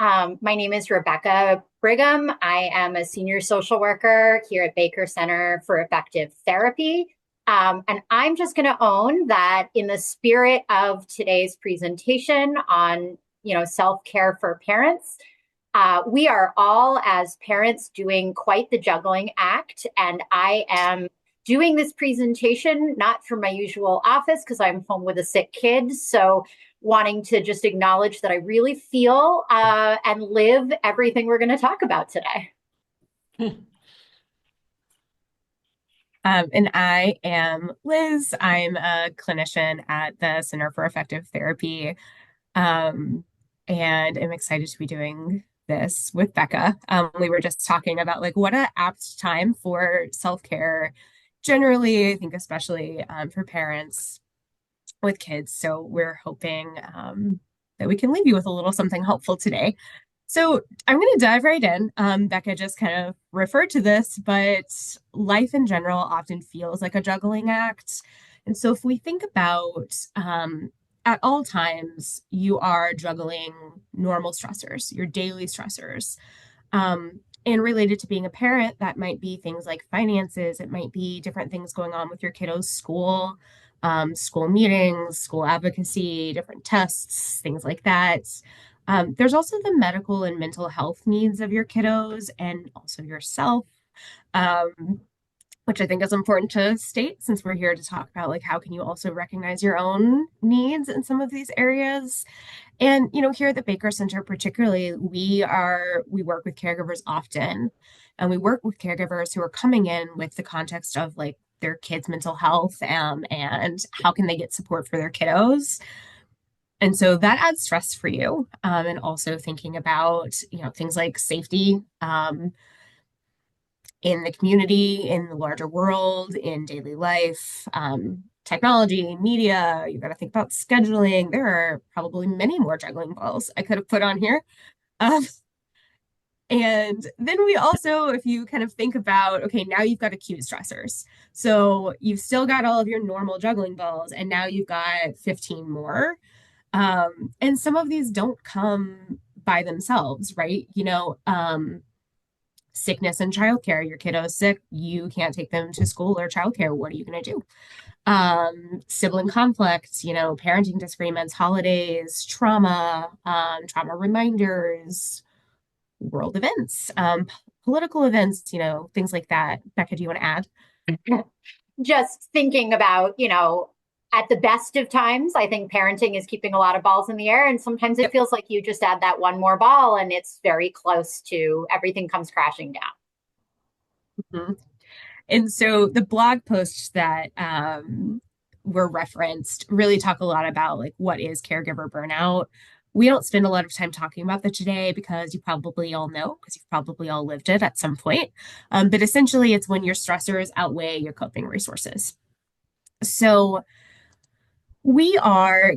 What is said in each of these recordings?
My name is Rebecca Brigham. I am a senior social worker here at Baker Center for Effective Therapy. And I'm just going to own that in the spirit of today's presentation on, self-care for parents, we are all as parents doing quite the juggling act. And I am doing this presentation not from my usual office because I'm home with a sick kid. So wanting to just acknowledge that I really feel and live everything we're going to talk about today. And I am Liz. I'm a clinician at the Center for Effective Therapy, um, and I'm excited to be doing this with Becca. We were just talking about like what a apt time for self-care generally, I think especially for parents with kids. So we're hoping that we can leave you with a little something helpful today. So I'm going to dive right in. Becca just kind of referred to this, but life in general often feels like a juggling act. And so if we think about at all times, you are juggling normal stressors, your daily stressors. And related to being a parent, that might be things like finances, it might be different things going on with your kiddos' school, school meetings, school advocacy, different tests, things like that. There's also the medical and mental health needs of your kiddos and also yourself, um, which I think is important to state since we're here to talk about like how can you also recognize your own needs in some of these areas. And here at the Baker Center particularly, we work with caregivers often, and we work with caregivers who are coming in with the context of like their kids' mental health, and how can they get support for their kiddos. And so that adds stress for you. And also thinking about, things like safety in the community, in the larger world, in daily life, technology, media. You got to think about scheduling. There are probably many more juggling balls I could have put on here. Um, and then we also, if you kind of think about, okay, now you've got acute stressors. So you've still got all of your normal juggling balls, and now you've got 15 more. And some of these don't come by themselves, right? Sickness and childcare. Your kiddo's sick, you can't take them to school or childcare. What are you going to do? Sibling conflicts, parenting disagreements, holidays, trauma reminders, world events, political events, things like that. Becca, do you want to add? Just thinking about, at the best of times, I think parenting is keeping a lot of balls in the air. And sometimes it Yep. feels like you just add that one more ball and it's very close to everything comes crashing down. Mhm. And so the blog posts that were referenced really talk a lot about like what is caregiver burnout. We don't spend a lot of time talking about that today because you probably all know, because you've probably all lived it at some point. But essentially, it's when your stressors outweigh your coping resources. So we are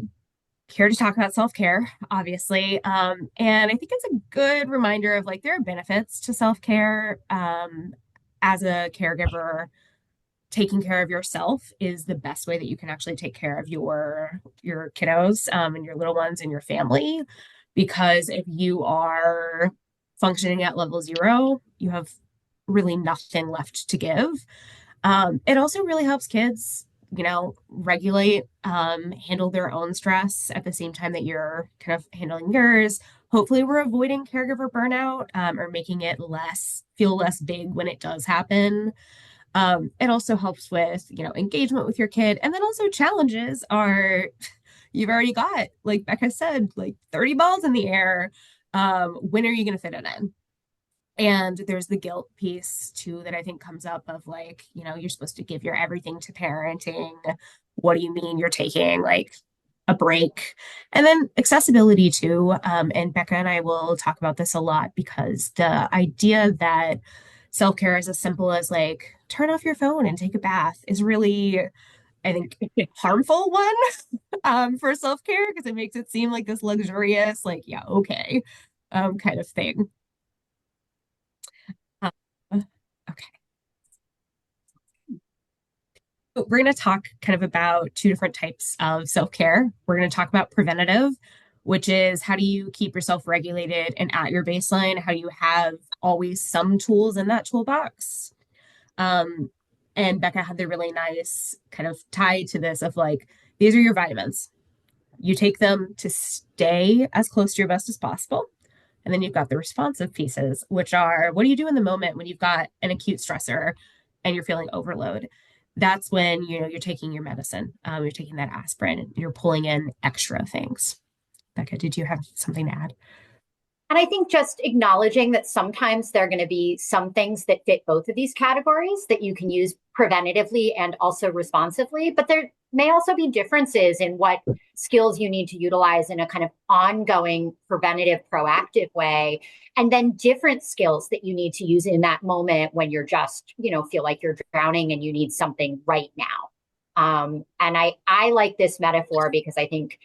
here to talk about self-care, obviously. And I think it's a good reminder of like there are benefits to self-care. As a caregiver, taking care of yourself is the best way that you can actually take care of your kiddos, and your little ones and your family. Because if you are functioning at level zero, you have really nothing left to give. It also really helps kids, regulate, handle their own stress at the same time that you're kind of handling yours. Hopefully, we're avoiding caregiver burnout, or making it feel less big when it does happen. It also helps with, engagement with your kid. And then also challenges are you've already got, like Becca said, like 30 balls in the air. When are you going to fit it in? And there's the guilt piece too that I think comes up of like, you're supposed to give your everything to parenting. What do you mean you're taking like a break? And then accessibility too. And Becca and I will talk about this a lot because the idea that self-care is as simple as like turn off your phone and take a bath is really, I think, harmful one for self-care because it makes it seem like this luxurious, like, yeah, okay, kind of thing. Uh, okay. We're going to talk kind of about two different types of self-care. We're going to talk about preventative, which is how do you keep yourself regulated and at your baseline? How do you have always some tools in that toolbox? Um, and Becca had the really nice kind of tie to this of like, these are your vitamins. You take them to stay as close to your best as possible. And then you've got the responsive pieces, which are what do you do in the moment when you've got an acute stressor and you're feeling overload? That's when you're taking your medicine. You're taking that aspirin. You're pulling in extra things. Becca, did you have something to add? And I think just acknowledging that sometimes there are going to be some things that fit both of these categories that you can use preventatively and also responsively, but there may also be differences in what skills you need to utilize in a kind of ongoing preventative, proactive way, and then different skills that you need to use in that moment when you're just, feel like you're drowning and you need something right now. And I like this metaphor because I think,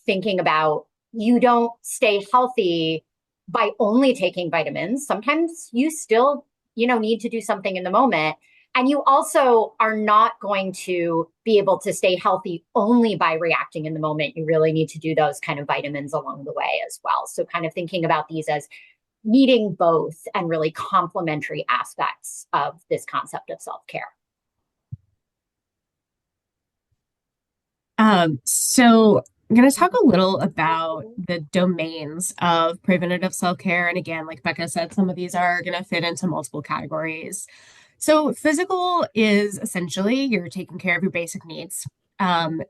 thinking about you don't stay healthy by only taking vitamins. Sometimes you still, need to do something in the moment. And you also are not going to be able to stay healthy only by reacting in the moment. You really need to do those kind of vitamins along the way as well. So kind of thinking about these as needing both and really complementary aspects of this concept of self-care. So I'm going to talk a little about the domains of preventative self-care. And again, like Becca said, some of these are going to fit into multiple categories. So physical is essentially you're taking care of your basic needs.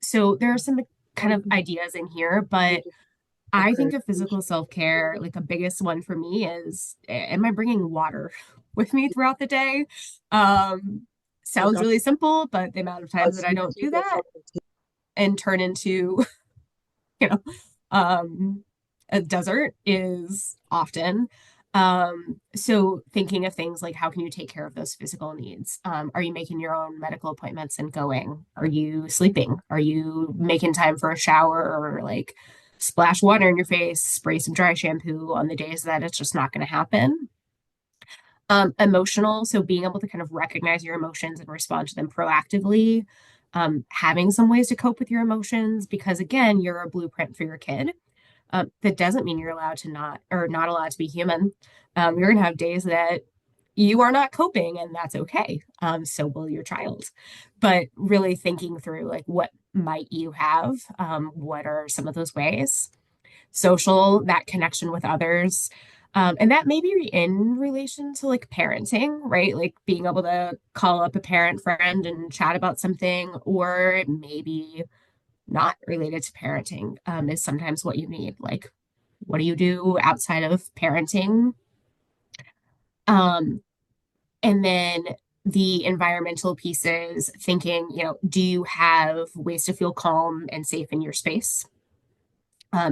So there are some kind of ideas in here, but I think of physical self-care, like a biggest one for me is, am I bringing water with me throughout the day? Sounds really simple, but the amount of times that I don't do that and turn into, you know, a desert is often. So thinking of things like how can you take care of those physical needs? Are you making your own medical appointments and going? Are you sleeping? Are you making time for a shower or like splash water in your face, spray some dry shampoo on the days that it's just not going to happen? Emotional, so being able to kind of recognize your emotions and respond to them proactively. Having some ways to cope with your emotions because again, you're a blueprint for your kid. That doesn't mean you're allowed to not allowed to be human. You're gonna have days that you are not coping, and that's okay. So will your child. But really thinking through like what might you have? What are some of those ways? Social, that connection with others. And that may be in relation to like parenting, right? Like being able to call up a parent friend and chat about something, or maybe not related to parenting, is sometimes what you need. Like, what do you do outside of parenting? Um, and then the environmental pieces, thinking, do you have ways to feel calm and safe in your space?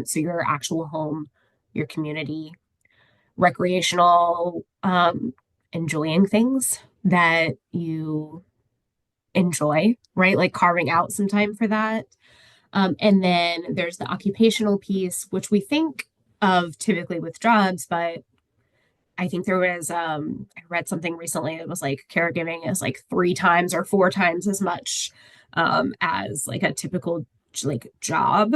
So your actual home, your community, recreational, enjoying things that you enjoy, right? Like carving out some time for that. And then there's the occupational piece, which we think of typically with jobs, but I think there was I read something recently that was like caregiving is like 3 times or 4 times as much as like a typical like job.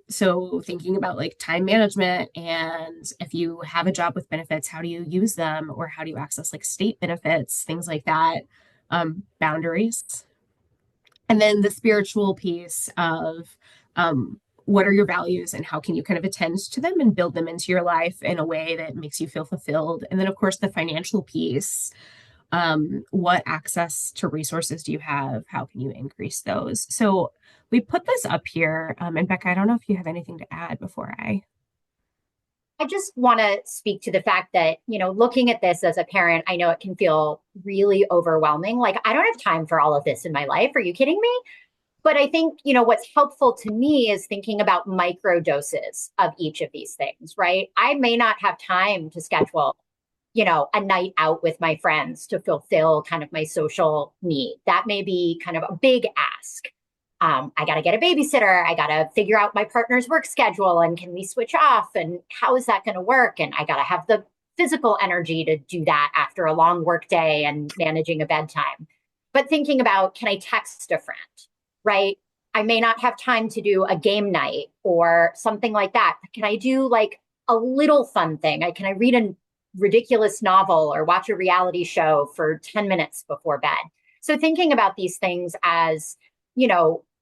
So thinking about like time management and if you have a job with benefits, how do you use them or how do you access like state benefits, things like that. Boundaries. And then the spiritual piece of what are your values and how can you kind of attend to them and build them into your life in a way that makes you feel fulfilled. And then, of course, the financial piece. What access to resources do you have? How can you increase those? So we put this up here. And Becca, I don't know if you have anything to add before I. I just want to speak to the fact that, looking at this as a parent, I know it can feel really overwhelming. Like, I don't have time for all of this in my life. Are you kidding me? But I think, what's helpful to me is thinking about micro doses of each of these things, right? I may not have time to schedule, a night out with my friends to fulfill kind of my social need. That may be kind of a big ask. I got to get a babysitter. I got to figure out my partner's work schedule and can we switch off and how is that going to work? And I got to have the physical energy to do that after a long work day and managing a bedtime. But thinking about, can I text a friend, right? I may not have time to do a game night or something like that. Can I do like a little fun thing? Can I read a ridiculous novel or watch a reality show for 10 minutes before bed? So thinking about these things as,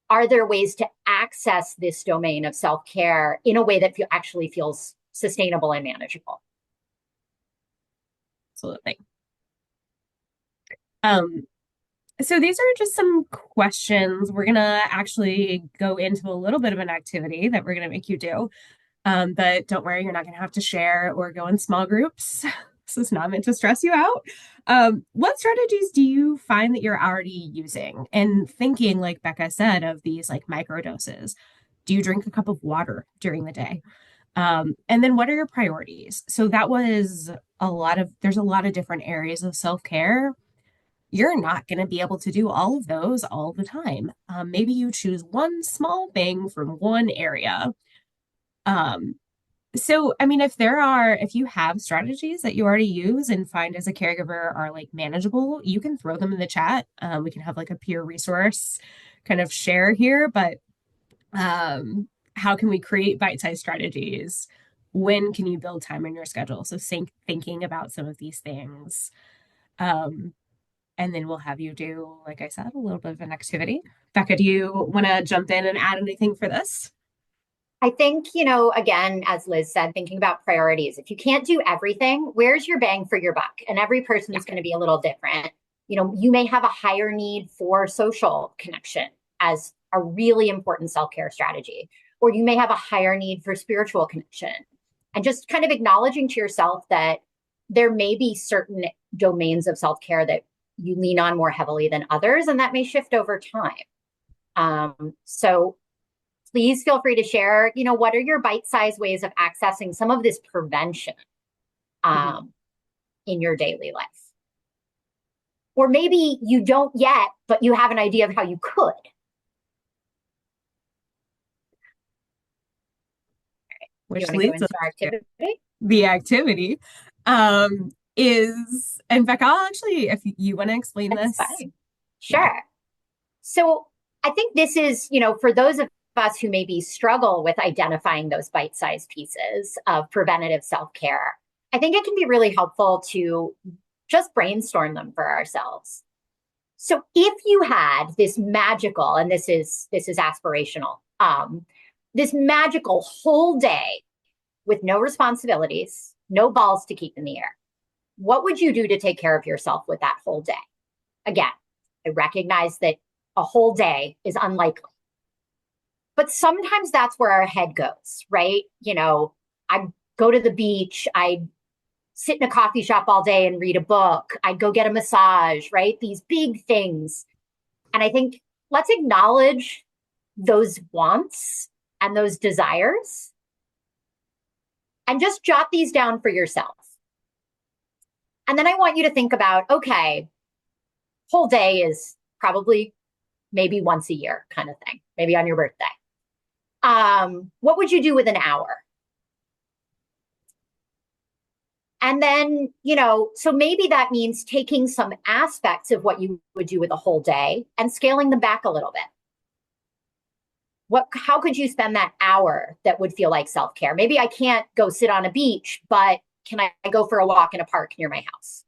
are there ways to access this domain of self-care in a way that actually feels sustainable and manageable? Absolutely. So these are just some questions. We're gonna actually go into a little bit of an activity that we're gonna make you do. But don't worry, you're not gonna have to share or go in small groups. This is not meant to stress you out. What strategies do you find that you're already using? And thinking, like Becca said, of these like micro doses. Do you drink a cup of water during the day? And then what are your priorities? So that was there's a lot of different areas of self-care. You're not going to be able to do all of those all the time. Maybe you choose one small thing from one area. Um, I mean, if you have strategies that you already use and find as a caregiver are like manageable, you can throw them in the chat. We can have like a peer resource kind of share here, but how can we create bite-sized strategies? When can you build time in your schedule? So thinking about some of these things. And then we'll have you do, like I said, a little bit of an activity. Becca, do you want to jump in and add anything for this? I think, again, as Liz said, thinking about priorities. If you can't do everything, where's your bang for your buck? And every person is going to be a little different. You may have a higher need for social connection as a really important self-care strategy, or you may have a higher need for spiritual connection. And just kind of acknowledging to yourself that there may be certain domains of self-care that you lean on more heavily than others, and that may shift over time. So please feel free to share, what are your bite-sized ways of accessing some of this prevention in your daily life? Or maybe you don't yet, but you have an idea of how you could. Which You want to go leads into us our activity? The activity is, and Becca, I'll actually, if you want to explain That's this. fine. Sure. Yeah. So I think this is, for those of us who maybe struggle with identifying those bite-sized pieces of preventative self-care, I think it can be really helpful to just brainstorm them for ourselves. So if you had this magical, and this is aspirational, this magical whole day with no responsibilities, no balls to keep in the air, what would you do to take care of yourself with that whole day? Again, I recognize that a whole day is unlikely. But sometimes that's where our head goes, right? I'd go to the beach, I'd sit in a coffee shop all day and read a book, I'd go get a massage, right? These big things. And I think let's acknowledge those wants and those desires and just jot these down for yourself. And then I want you to think about, okay, whole day is probably maybe once a year kind of thing, maybe on your birthday. What would you do with an hour? And then, so maybe that means taking some aspects of what you would do with a whole day and scaling them back a little bit. How could you spend that hour that would feel like self-care? Maybe I can't go sit on a beach, but can I go for a walk in a park near my house?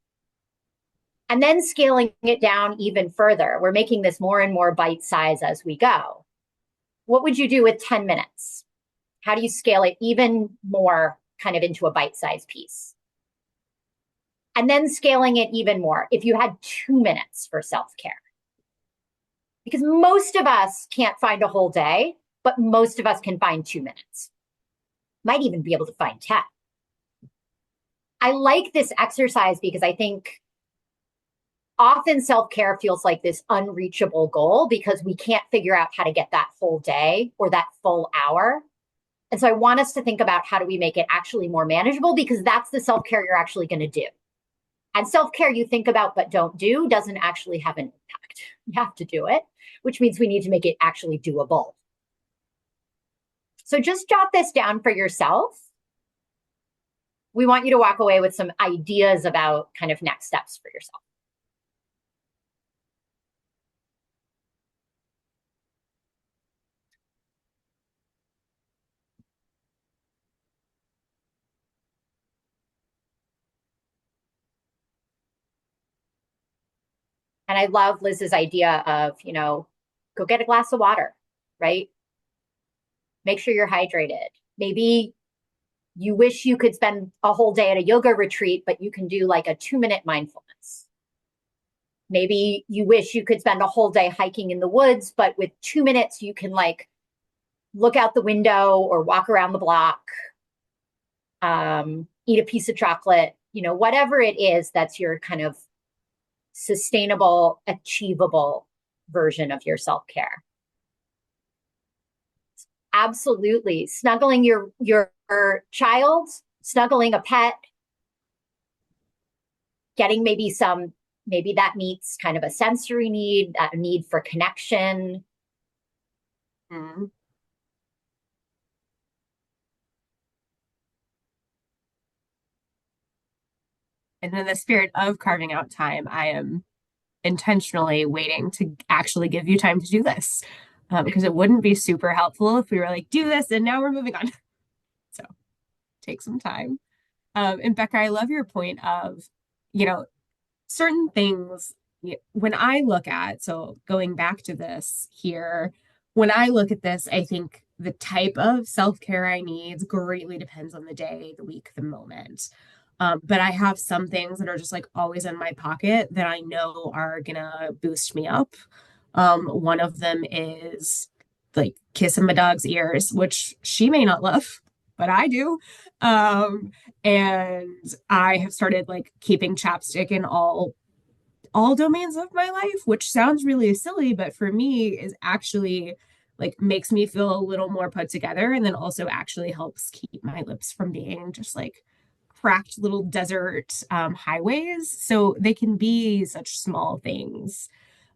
And then scaling it down even further. We're making this more and more bite size as we go. What would you do with 10 minutes? How do you scale it even more kind of into a bite-sized piece? And then scaling it even more if you had 2 minutes for self-care. Because most of us can't find a whole day, but most of us can find 2 minutes. Might even be able to find 10. I like this exercise because I think often self-care feels like this unreachable goal because we can't figure out how to get that whole day or that full hour. And so I want us to think about how do we make it actually more manageable, because that's the self-care you're actually going to do. And self-care you think about but don't do doesn't actually have an impact. You have to do it, which means we need to make it actually doable. So just jot this down for yourself. We want you to walk away with some ideas about kind of next steps for yourself. And I love Liz's idea of, go get a glass of water, right? Make sure you're hydrated. Maybe you wish you could spend a whole day at a yoga retreat, but you can do like a 2-minute mindfulness. Maybe you wish you could spend a whole day hiking in the woods, but with 2 minutes, you can like look out the window or walk around the block, eat a piece of chocolate, whatever it is that's your kind of sustainable, achievable version of your self-care. Absolutely. Snuggling your child, snuggling a pet, getting maybe that meets kind of a sensory need, that need for connection. Mm-hmm. And in the spirit of carving out time, I am intentionally waiting to actually give you time to do this because it wouldn't be super helpful if we were like, do this and now we're moving on. So take some time. And Becca, I love your point of, certain things when I look at, so going back to this here, when I look at this, I think the type of self-care I need greatly depends on the day, the week, the moment. But I have some things that are just like always in my pocket that I know are gonna boost me up. One of them is like kissing my dog's ears, which she may not love, but I do. And I have started like keeping chapstick in all domains of my life, which sounds really silly, but for me is actually like makes me feel a little more put together and then also actually helps keep my lips from being just like cracked little desert highways. So they can be such small things.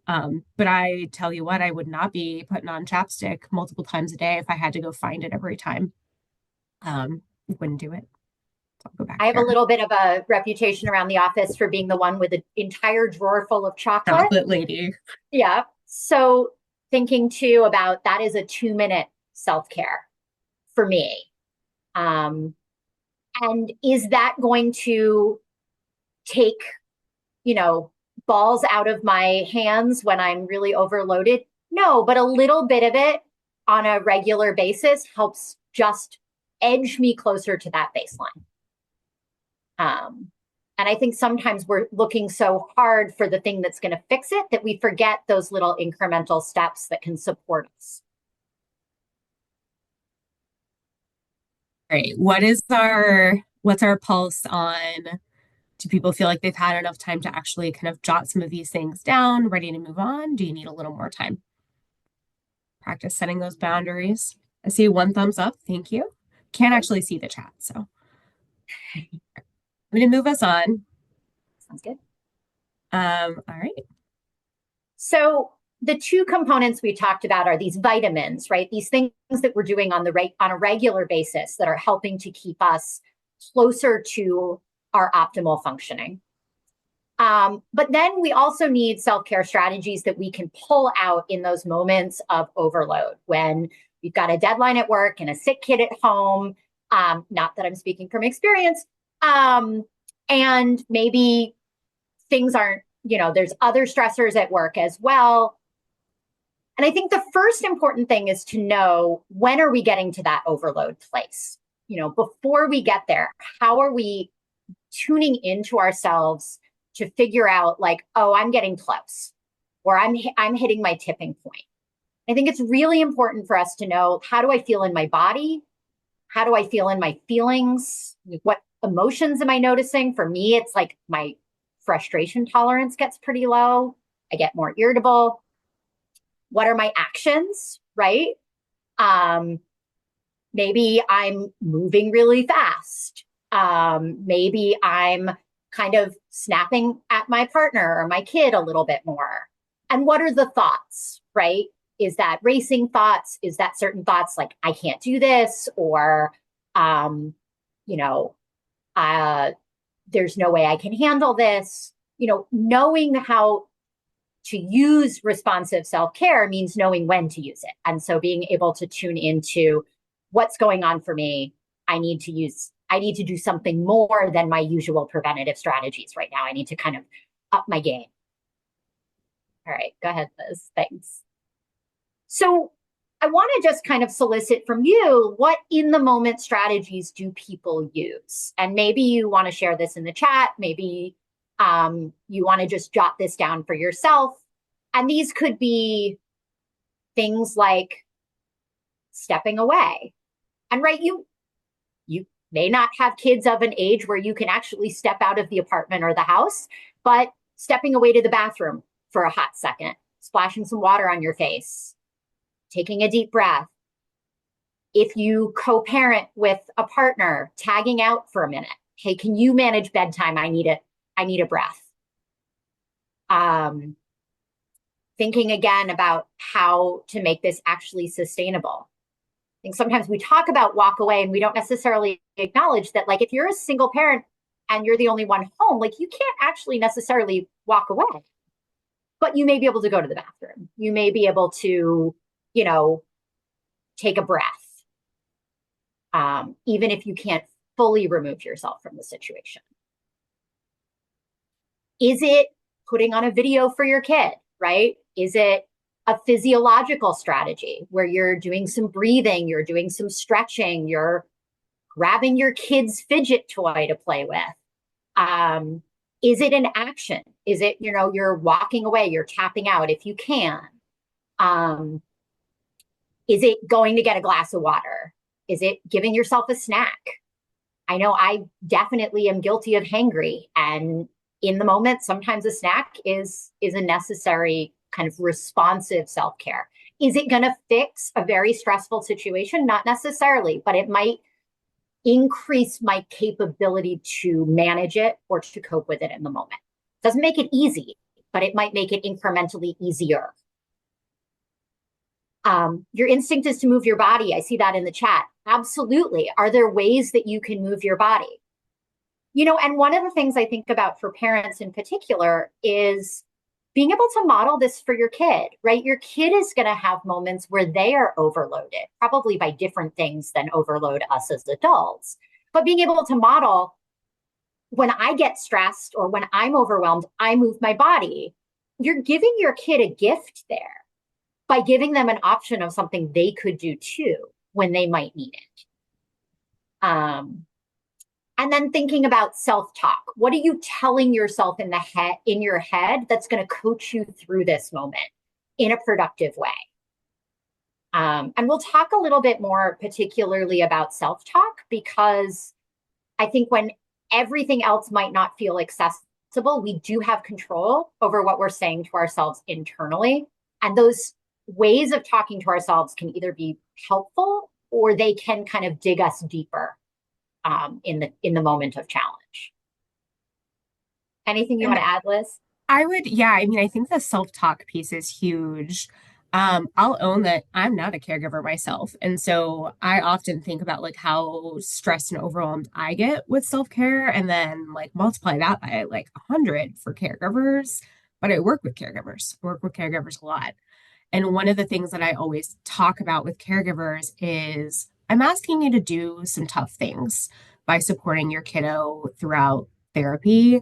But I tell you what, I would not be putting on chapstick multiple times a day if I had to go find it every time. Wouldn't do it. So I'll go back I have a there. little bit of a reputation around the office for being the one with an entire drawer full of chocolate. Chocolate lady. Yeah. So thinking too about that is a 2-minute self-care for me. Um, and is that going to take, you know, balls out of my hands when I'm really overloaded? No, but a little bit of it on a regular basis helps just edge me closer to that baseline. And I think sometimes we're looking so hard for the thing that's going to fix it that we forget those little incremental steps that can support us. Great. What's our pulse on do people feel like they've had enough time to actually kind of jot some of these things down, ready to move on? Do you need a little more time? Practice setting those boundaries. I see one thumbs up. Thank you. Can't actually see the chat, so I'm going to move us on. Sounds good. All right. So the two components we talked about are these vitamins, right? These things that we're doing on a regular basis that are helping to keep us closer to our optimal functioning. But then we also need self-care strategies that we can pull out in those moments of overload when we've got a deadline at work and a sick kid at home. Not that I'm speaking from experience. And maybe things aren't, there's other stressors at work as well. And I think the first important thing is to know, when are we getting to that overload place? Before we get there, how are we tuning into ourselves to figure out like, oh, I'm getting close, or I'm hitting my tipping point. I think it's really important for us to know, how do I feel in my body? How do I feel in my feelings? What emotions am I noticing? For me, it's like my frustration tolerance gets pretty low. I get more irritable. What are my actions, right? Maybe I'm moving really fast. Maybe I'm kind of snapping at my partner or my kid a little bit more. And what are the thoughts, right? Is that racing thoughts? Is that certain thoughts like, I can't do this, or, you know, there's no way I can handle this? Knowing how to use responsive self-care means knowing when to use it. And so being able to tune into what's going on for me. I need to do something more than my usual preventative strategies right now. I need to kind of up my game. All right, go ahead, Liz. Thanks. So I want to just kind of solicit from you, what in the moment strategies do people use? And maybe you want to share this in the chat. Maybe you want to just jot this down for yourself. And these could be things like stepping away. And right, you may not have kids of an age where you can actually step out of the apartment or the house, but stepping away to the bathroom for a hot second, splashing some water on your face, taking a deep breath. If you co-parent with a partner, tagging out for a minute. Hey, can you manage bedtime? I need a breath. Thinking again about how to make this actually sustainable. I think sometimes we talk about walk away and we don't necessarily acknowledge that, like, if you're a single parent and you're the only one home, like, you can't actually necessarily walk away, but you may be able to go to the bathroom. You may be able to, take a breath, even if you can't fully remove yourself from the situation. Is it putting on a video for your kid, right? Is it a physiological strategy where you're doing some breathing, you're doing some stretching, you're grabbing your kid's fidget toy to play with? Is it an action? Is it, you're walking away, you're tapping out if you can? Is it going to get a glass of water? Is it giving yourself a snack? I know I definitely am guilty of hangry, and in the moment, sometimes a snack is a necessary kind of responsive self-care. Is it going to fix a very stressful situation? Not necessarily, but it might increase my capability to manage it or to cope with it in the moment. Doesn't make it easy, but it might make it incrementally easier. Your instinct is to move your body. I see that in the chat. Absolutely. Are there ways that you can move your body? And one of the things I think about for parents in particular is being able to model this for your kid, right? Your kid is going to have moments where they are overloaded, probably by different things than overload us as adults. But being able to model, when I get stressed or when I'm overwhelmed, I move my body. You're giving your kid a gift there by giving them an option of something they could do too when they might need it. And then thinking about self-talk. What are you telling yourself in your head that's going to coach you through this moment in a productive way? And we'll talk a little bit more particularly about self-talk, because I think when everything else might not feel accessible, we do have control over what we're saying to ourselves internally. And those ways of talking to ourselves can either be helpful or they can kind of dig us deeper in the moment of challenge. Anything you want to add, Liz? I think the self-talk piece is huge. I'll own that I'm not a caregiver myself. And so I often think about like how stressed and overwhelmed I get with self-care, and then like multiply that by like 100 for caregivers. But I work with caregivers a lot. And one of the things that I always talk about with caregivers is I'm asking you to do some tough things by supporting your kiddo throughout therapy.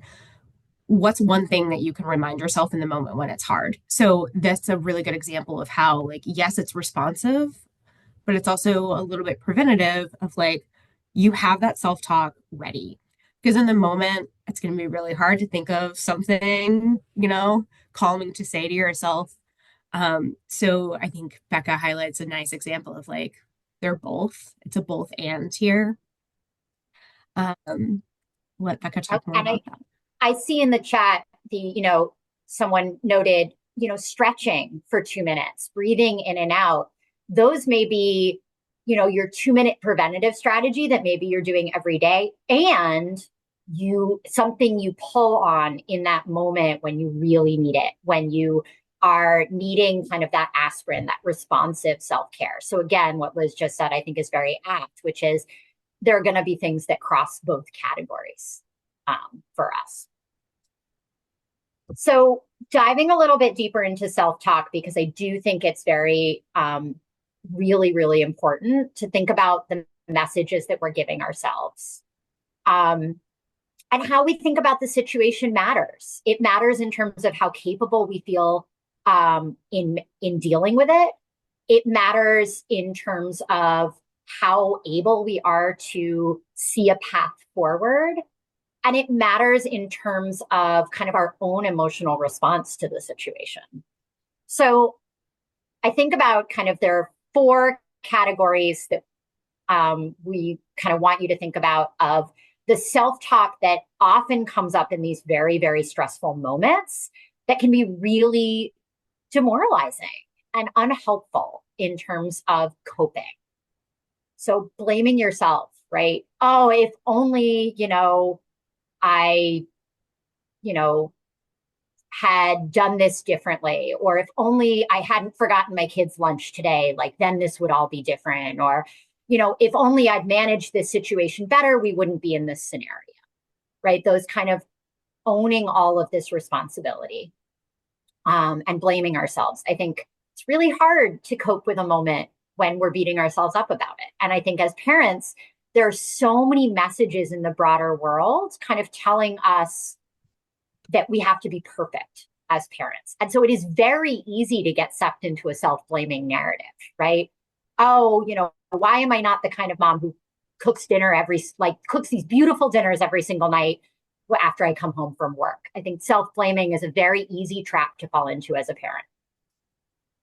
What's one thing that you can remind yourself in the moment when it's hard? So that's a really good example of how, like, yes, it's responsive, but it's also a little bit preventative of like, you have that self-talk ready. Because in the moment, it's going to be really hard to think of something, calming to say to yourself. So I think Becca highlights a nice example of like, it's a both and here. Let Becca talk more about that. I see in the chat someone noted, stretching for 2 minutes, breathing in and out. Those may be, your 2-minute preventative strategy that maybe you're doing every day, and something you pull on in that moment when you really need it, when you are needing kind of that aspirin, that responsive self-care. So again, what was just said, I think is very apt, which is there are going to be things that cross both categories for us. So diving a little bit deeper into self-talk, because I do think it's very, really, really important to think about the messages that we're giving ourselves. And how we think about the situation matters. It matters in terms of how capable we feel in dealing with it. It matters in terms of how able we are to see a path forward. And it matters in terms of kind of our own emotional response to the situation. So I think about kind of there are four categories that we kind of want you to think about of the self-talk that often comes up in these very, very stressful moments that can be really demoralizing and unhelpful in terms of coping. So blaming yourself, right? Oh, if only, I, had done this differently, or if only I hadn't forgotten my kids' lunch today, like then this would all be different. Or, if only I'd managed this situation better, we wouldn't be in this scenario, right? Those kind of owning all of this responsibility and blaming ourselves. I think it's really hard to cope with a moment when we're beating ourselves up about it. And I think as parents, there are so many messages in the broader world kind of telling us that we have to be perfect as parents. And so it is very easy to get sucked into a self-blaming narrative, right? Oh, why am I not the kind of mom who cooks cooks these beautiful dinners every single night after I come home from work? I think self-blaming is a very easy trap to fall into as a parent.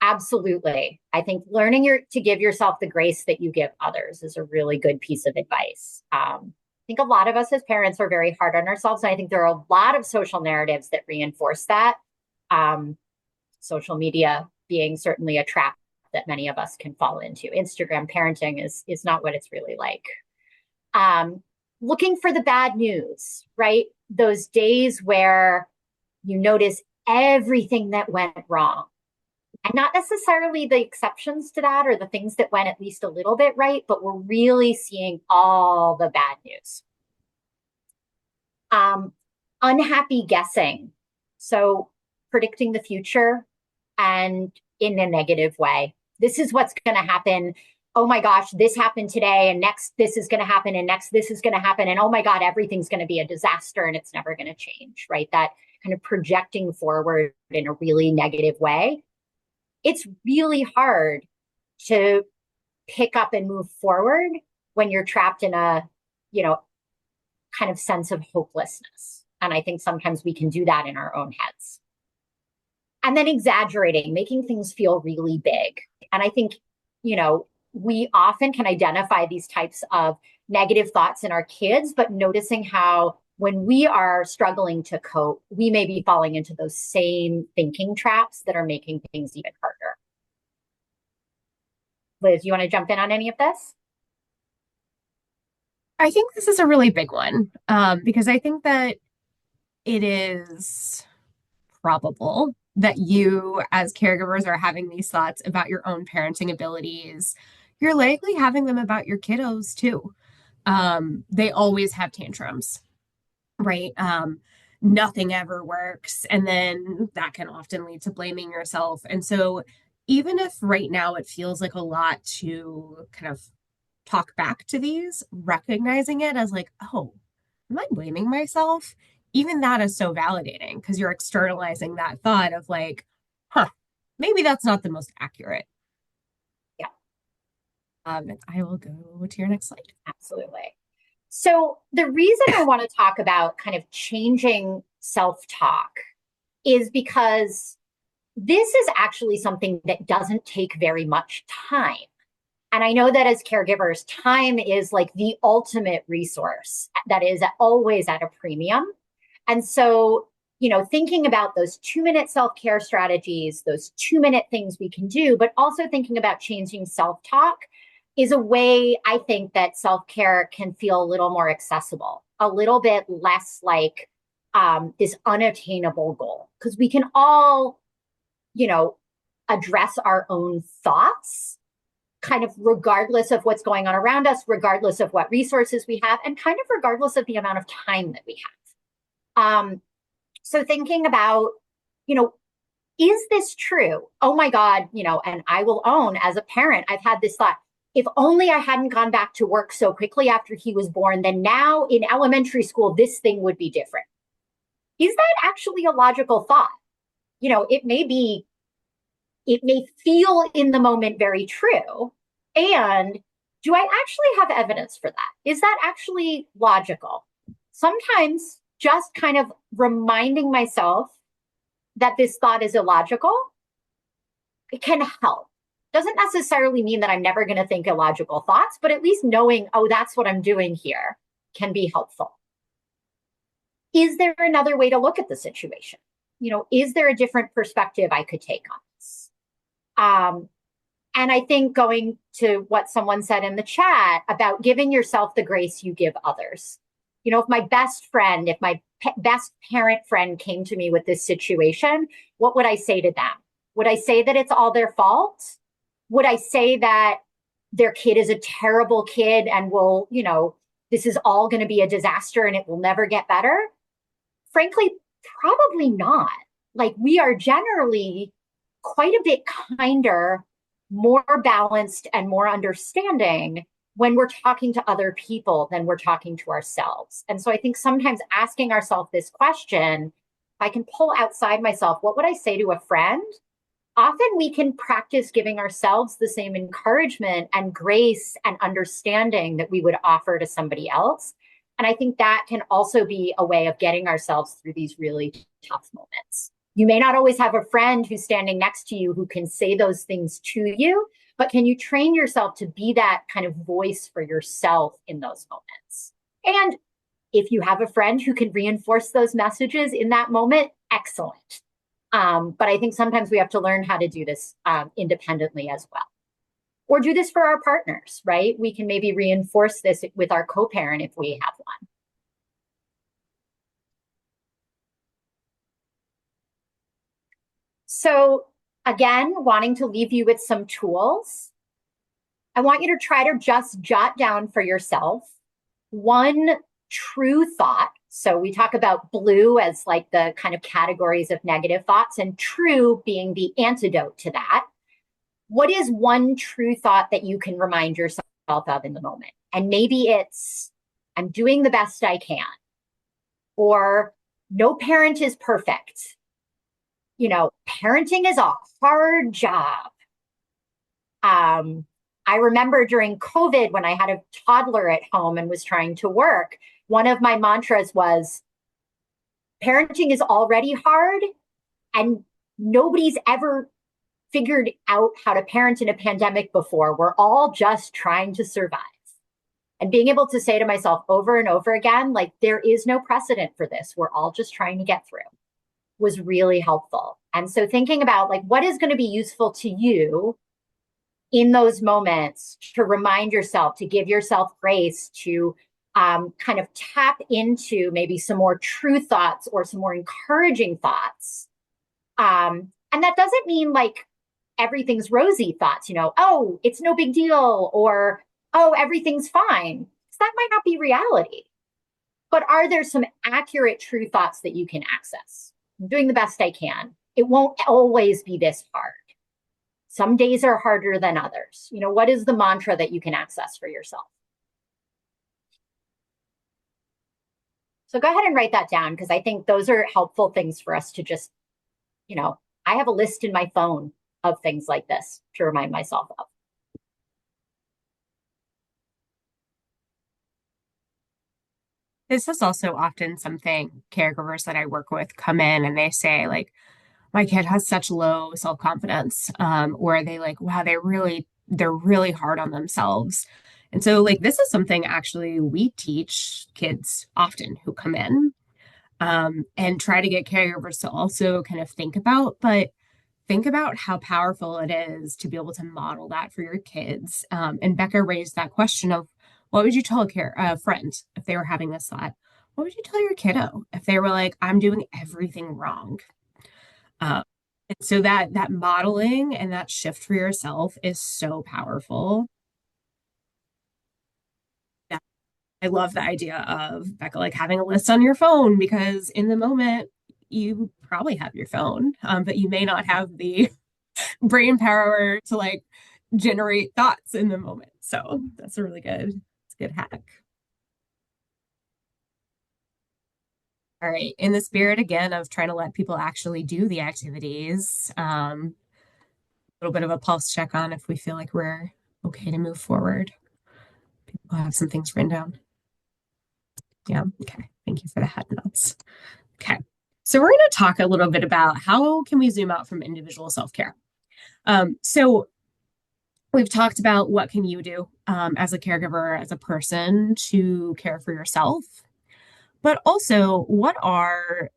Absolutely. I think learning to give yourself the grace that you give others is a really good piece of advice. I think a lot of us as parents are very hard on ourselves. And I think there are a lot of social narratives that reinforce that. Social media being certainly a trap that many of us can fall into. Instagram parenting is not what it's really like. Looking for the bad news, right? Those days where you notice everything that went wrong. And not necessarily the exceptions to that or the things that went at least a little bit right, but we're really seeing all the bad news. Unhappy guessing. So predicting the future and in a negative way. This is what's going to happen. Oh my gosh, this happened today, and next this is going to happen, and next this is going to happen. And oh my God, everything's going to be a disaster and it's never going to change, right? That kind of projecting forward in a really negative way. It's really hard to pick up and move forward when you're trapped in a, kind of sense of hopelessness. And I think sometimes we can do that in our own heads. And then exaggerating, making things feel really big. And I think, we often can identify these types of negative thoughts in our kids, but noticing how when we are struggling to cope, we may be falling into those same thinking traps that are making things even harder. Liz, you want to jump in on any of this? I think this is a really big one because I think that it is probable that you, as caregivers, are having these thoughts about your own parenting abilities. You're likely having them about your kiddos too. They always have tantrums, right? Nothing ever works. And then that can often lead to blaming yourself. And so, even if right now it feels like a lot to kind of talk back to these, recognizing it as like, oh, am I blaming myself? Even that is so validating because you're externalizing that thought of like, huh, maybe that's not the most accurate. Yeah. And I will go to your next slide. Absolutely. So the reason I want to talk about kind of changing self-talk is because this is actually something that doesn't take very much time. And I know that as caregivers, time is like the ultimate resource that is always at a premium. And so, thinking about those 2-minute self-care strategies, those 2-minute things we can do, but also thinking about changing self-talk is a way I think that self-care can feel a little more accessible, a little bit less like this unattainable goal, because we can all, address our own thoughts kind of regardless of what's going on around us, regardless of what resources we have, and kind of regardless of the amount of time that we have. So thinking about, is this true? Oh my God, and I will own as a parent, I've had this thought, if only I hadn't gone back to work so quickly after he was born, then now in elementary school, this thing would be different. Is that actually a logical thought? It may be it may feel in the moment very true. And do I actually have evidence for that? Is that actually logical? Sometimes just kind of reminding myself that this thought is illogical, it can help. Doesn't necessarily mean that I'm never going to think illogical thoughts, but at least knowing, oh, that's what I'm doing here can be helpful. Is there another way to look at the situation? Is there a different perspective I could take on this? And I think going to what someone said in the chat about giving yourself the grace you give others. If my best friend, if my best parent friend came to me with this situation, what would I say to them? Would I say that it's all their fault? Would I say that their kid is a terrible kid and this is all going to be a disaster and it will never get better? Frankly, probably not. Like, we are generally quite a bit kinder, more balanced, and more understanding when we're talking to other people than we're talking to ourselves. And so I think sometimes asking ourselves this question, if I can pull outside myself, what would I say to a friend? Often we can practice giving ourselves the same encouragement and grace and understanding that we would offer to somebody else. And I think that can also be a way of getting ourselves through these really tough moments. You may not always have a friend who's standing next to you who can say those things to you, but can you train yourself to be that kind of voice for yourself in those moments? And if you have a friend who can reinforce those messages in that moment, excellent. But I think sometimes we have to learn how to do this independently as well. Or do this for our partners, right? We can maybe reinforce this with our co-parent if we have one. So again, wanting to leave you with some tools. I want you to try to just jot down for yourself one true thought. So we talk about blue as like the kind of categories of negative thoughts and true being the antidote to that. What is one true thought that you can remind yourself of in the moment? And maybe it's, I'm doing the best I can. Or no parent is perfect. Parenting is a hard job. I remember during COVID when I had a toddler at home and was trying to work, one of my mantras was, parenting is already hard and nobody's ever figured out how to parent in a pandemic before. We're all just trying to survive. And being able to say to myself over and over again, like, there is no precedent for this. We're all just trying to get through, was really helpful. And so thinking about like, what is going to be useful to you in those moments to remind yourself, to give yourself grace, to kind of tap into maybe some more true thoughts or some more encouraging thoughts. And that doesn't mean like everything's rosy thoughts, oh, it's no big deal, or, oh, everything's fine. That might not be reality. But are there some accurate true thoughts that you can access? I'm doing the best I can. It won't always be this hard. Some days are harder than others. What is the mantra that you can access for yourself? So go ahead and write that down, because I think those are helpful things for us to just, I have a list in my phone of things like this to remind myself of. This is also often something caregivers that I work with come in and they say, like, my kid has such low self-confidence, or they like, wow, they're really hard on themselves. And so like this is something actually we teach kids often who come in, and try to get caregivers to also kind of think about how powerful it is to be able to model that for your kids. And Becca raised that question of, what would you tell a friend if they were having this thought? What would you tell your kiddo if they were like, I'm doing everything wrong? And so that modeling and that shift for yourself is so powerful. Yeah, I love the idea of Becca, like having a list on your phone, because in the moment you probably have your phone, but you may not have the brain power to like generate thoughts in the moment. So that's it's a good hack. All right. In the spirit again of trying to let people actually do the activities, little bit of a pulse check on if we feel like we're okay to move forward. People have some things written down. Yeah. Okay. Thank you for the head nods. Okay. So we're going to talk a little bit about how can we zoom out from individual self-care. So we've talked about what can you do as a caregiver, as a person to care for yourself, but also what are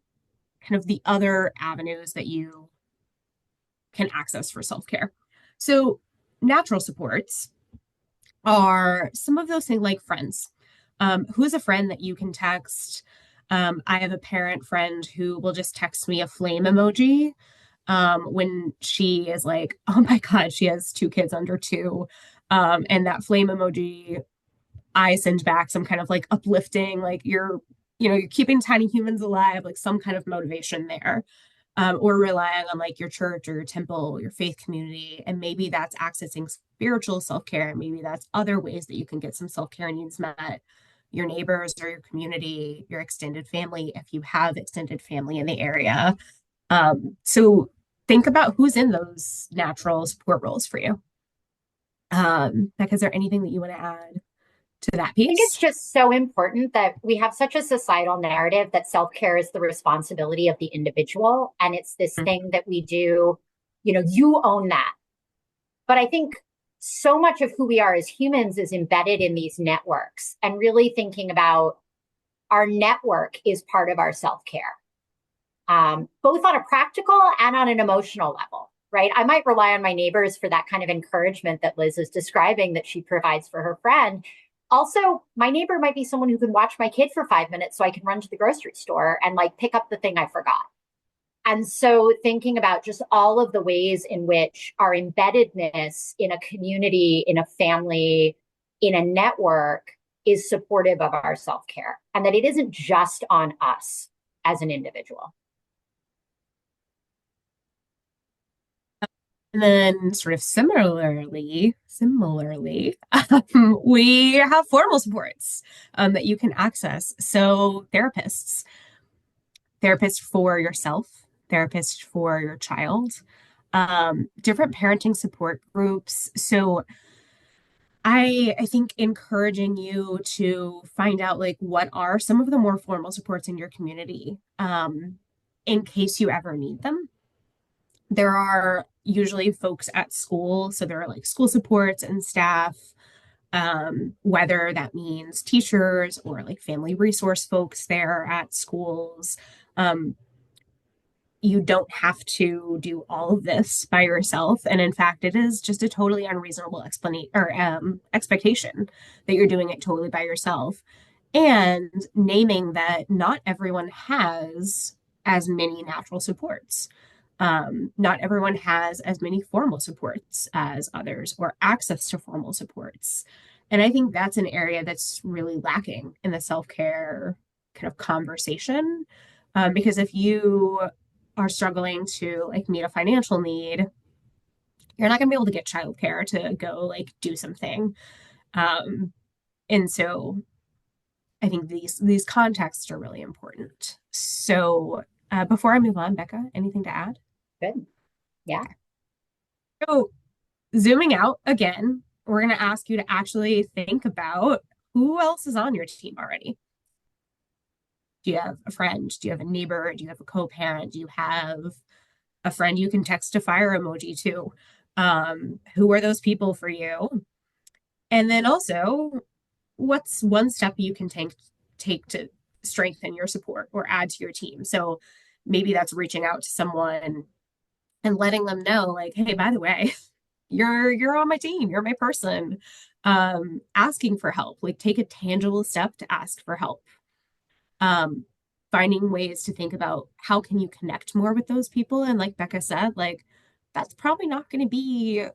kind of the other avenues that you can access for self-care. So natural supports are some of those things like friends. Who is a friend that you can text? I have a parent friend who will just text me a flame emoji when she is like, oh my God, she has two kids under two. And that flame emoji, I send back some kind of like uplifting, like you're keeping tiny humans alive, like some kind of motivation there. Or relying on like your church or your temple, your faith community. And maybe that's accessing spiritual self care. Maybe that's other ways that you can get some self care needs met. Your neighbors or your community, your extended family, if you have extended family in the area. So think about who's in those natural support roles for you. Becca, is there anything that you want to add to that I think it's piece? just so important that we have such a societal narrative that self-care is the responsibility of the individual. And it's this thing that we do, you own that. But I think so much of who we are as humans is embedded in these networks, and really thinking about our network is part of our self-care, both on a practical and on an emotional level, right? I might rely on my neighbors for that kind of encouragement that Liz is describing that she provides for her friend. Also, my neighbor might be someone who can watch my kid for 5 minutes so I can run to the grocery store and like pick up the thing I forgot. And so thinking about just all of the ways in which our embeddedness in a community, in a family, in a network is supportive of our self-care, and that it isn't just on us as an individual. And then sort of similarly, we have formal supports that you can access. So therapists for yourself, therapists for your child, different parenting support groups. So I think encouraging you to find out like what are some of the more formal supports in your community in case you ever need them. There are usually folks at school, so there are like school supports and staff, whether that means teachers or like family resource folks there at schools. Um, you don't have to do all of this by yourself. And in fact, it is just a totally unreasonable explanation or expectation that you're doing it totally by yourself. And naming that not everyone has as many natural supports. Not everyone has as many formal supports as others or access to formal supports. And I think that's an area that's really lacking in the self care kind of conversation. Because if you are struggling to like meet a financial need, you're not going to be able to get childcare to go like do something. Um, and so I think these contexts are really important. So before I move on, Becca, anything to add? Good. Yeah. Okay. So zooming out again, we're going to ask you to actually think about who else is on your team already. Do you have a friend? Do you have a neighbor? Do you have a co-parent? Do you have a friend you can text a fire emoji to? Who are those people for you? And then also, what's one step you can take to strengthen your support or add to your team? So maybe that's reaching out to someone and letting them know, like, hey, by the way, you're on my team, you're my person. Asking for help, like take a tangible step to ask for help. Um, Finding ways to think about how can you connect more with those people. And like Becca said, like that's probably not going to be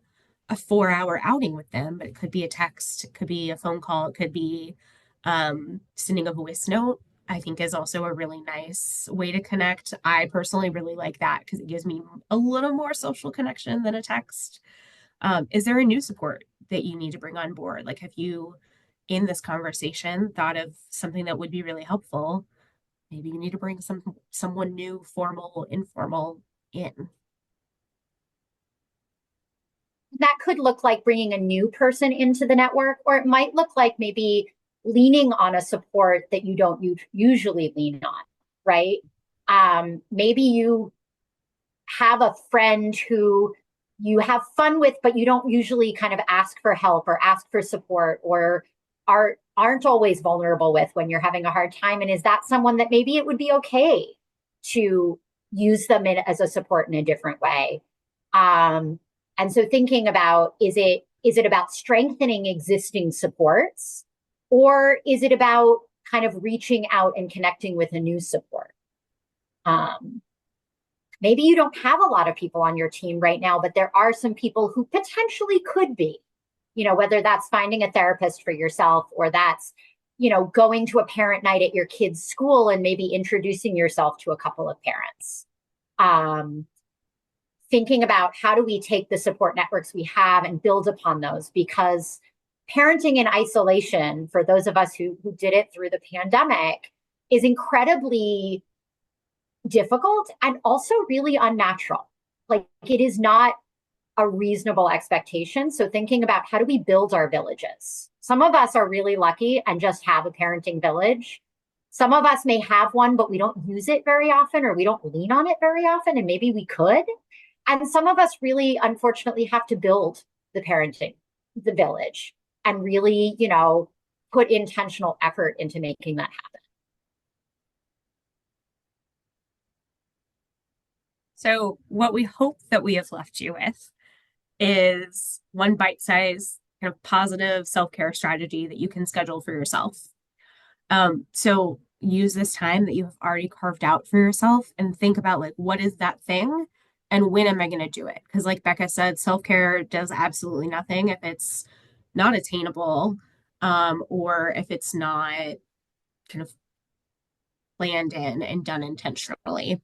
a 4 hour outing with them, but it could be a text, it could be a phone call, it could be sending a voice note. I think is also a really nice way to connect. I personally really like that because it gives me a little more social connection than a text. Is there a new support that you need to bring on board? Like, have you in this conversation thought of something that would be really helpful? Maybe you need to bring someone new, formal, informal in. That could look like bringing a new person into the network, or it might look like maybe leaning on a support that you don't usually lean on, right? Maybe you have a friend who you have fun with, but you don't usually kind of ask for help or ask for support or aren't always vulnerable with when you're having a hard time. And is that someone that maybe it would be okay to use them as a support in a different way? Um, and so thinking about is it about strengthening existing supports, or is it about kind of reaching out and connecting with a new support? Um, Maybe you don't have a lot of people on your team right now, but there are some people who potentially could be, whether that's finding a therapist for yourself or that's, going to a parent night at your kid's school and maybe introducing yourself to a couple of parents. Um, Thinking about how do we take the support networks we have and build upon those, because parenting in isolation, for those of us who did it through the pandemic, is incredibly difficult and also really unnatural. Like, it is not a reasonable expectation. So thinking about how do we build our villages? Some of us are really lucky and just have a parenting village. Some of us may have one, but we don't use it very often or we don't lean on it very often, and maybe we could. And some of us really, unfortunately, have to build the village, and really, put intentional effort into making that happen. So, what we hope that we have left you with is one bite size kind of positive self care strategy that you can schedule for yourself. So, use this time that you have already carved out for yourself and think about like, what is that thing and when am I going to do it? Because, like Becca said, self care does absolutely nothing if it's not attainable, or if it's not kind of planned in and done intentionally.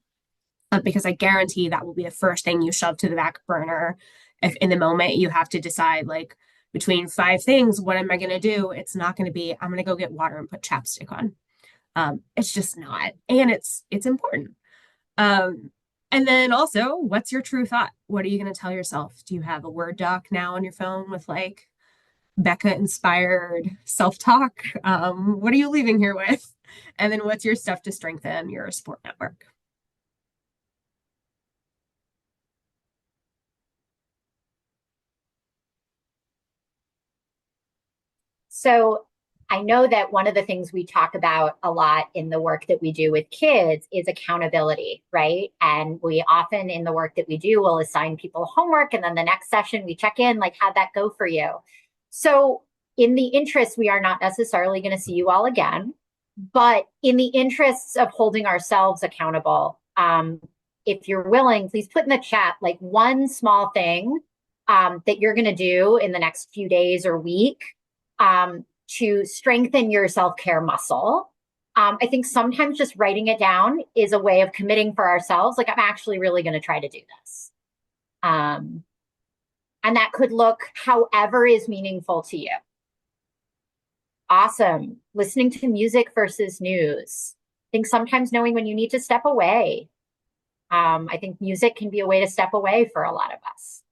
Because I guarantee that will be the first thing you shove to the back burner. If in the moment you have to decide, like, between five things, what am I going to do? It's not going to be, I'm going to go get water and put chapstick on. It's just not. And it's important. Um, and then also, what's your true thought? What are you going to tell yourself? Do you have a Word doc now on your phone with like Becca inspired self talk? What are you leaving here with? And then what's your stuff to strengthen your support network? So I know that one of the things we talk about a lot in the work that we do with kids is accountability, right? And we often in the work that we do will assign people homework, and then the next session we check in, like, how'd that go for you? So in the interest, we are not necessarily going to see you all again, but in the interests of holding ourselves accountable, if you're willing, please put in the chat like one small thing that you're going to do in the next few days or week to strengthen your self care muscle. I think sometimes just writing it down is a way of committing for ourselves. Like, I'm actually really going to try to do this. Um, and that could look however is meaningful to you. Awesome. Listening to music versus news. I think sometimes knowing when you need to step away. I think music can be a way to step away for a lot of us.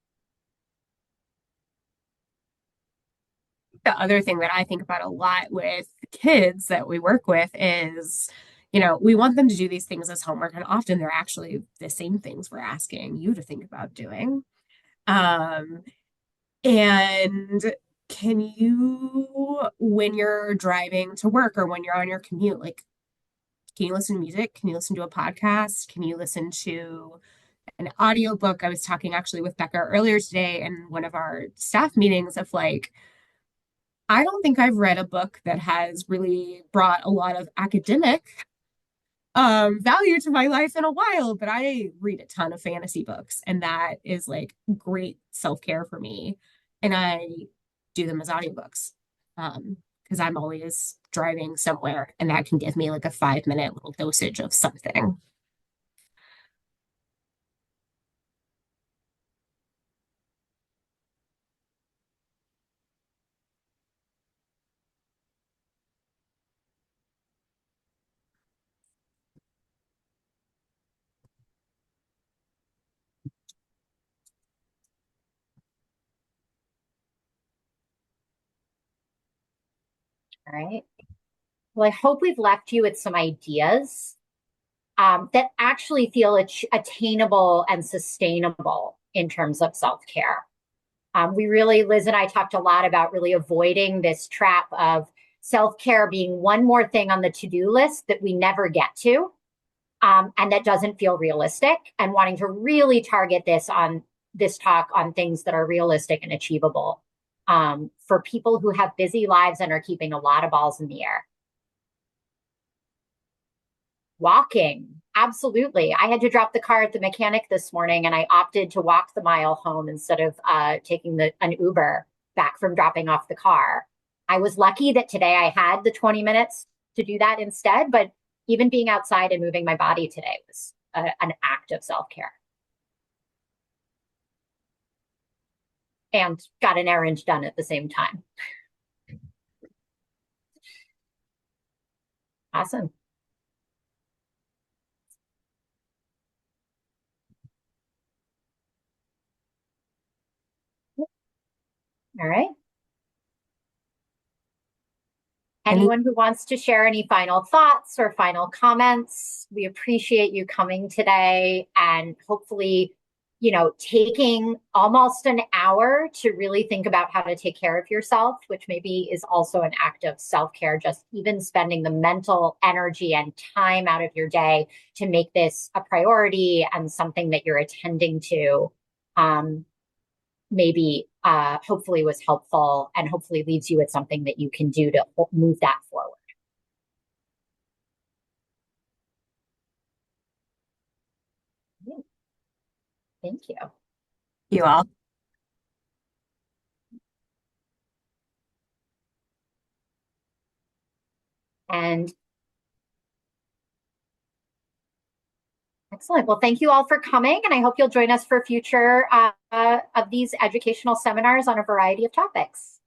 The other thing that I think about a lot with kids that we work with is, we want them to do these things as homework, and often they're actually the same things we're asking you to think about doing. Um, and can you, when you're driving to work or when you're on your commute, like, can you listen to music? Can you listen to a podcast? Can you listen to an audiobook? I was talking actually with Becca earlier today in one of our staff meetings of like, I don't think I've read a book that has really brought a lot of academic value to my life in a while, but I read a ton of fantasy books, and that is like great self-care for me. And I do them as audiobooks. Because I'm always driving somewhere, and that can give me like a 5 minute little dosage of something. All right. Well, I hope we've left you with some ideas that actually feel attainable and sustainable in terms of self-care. We really, Liz and I talked a lot about really avoiding this trap of self-care being one more thing on the to-do list that we never get to, and that doesn't feel realistic, and wanting to really target this talk on things that are realistic and achievable for people who have busy lives and are keeping a lot of balls in the air. Walking, absolutely. I had to drop the car at the mechanic this morning, and I opted to walk the mile home instead of taking an Uber back from dropping off the car. I was lucky that today I had the 20 minutes to do that instead, but even being outside and moving my body today was an act of self-care. And got an errand done at the same time. Awesome. All right. Any Anyone who wants to share any final thoughts or final comments, we appreciate you coming today, and hopefully, taking almost an hour to really think about how to take care of yourself, which maybe is also an act of self-care, just even spending the mental energy and time out of your day to make this a priority and something that you're attending to. Maybe hopefully was helpful, and hopefully leaves you with something that you can do to move that forward. Thank you. you all. And excellent. Well, thank you all for coming, and I hope you'll join us for future of these educational seminars on a variety of topics.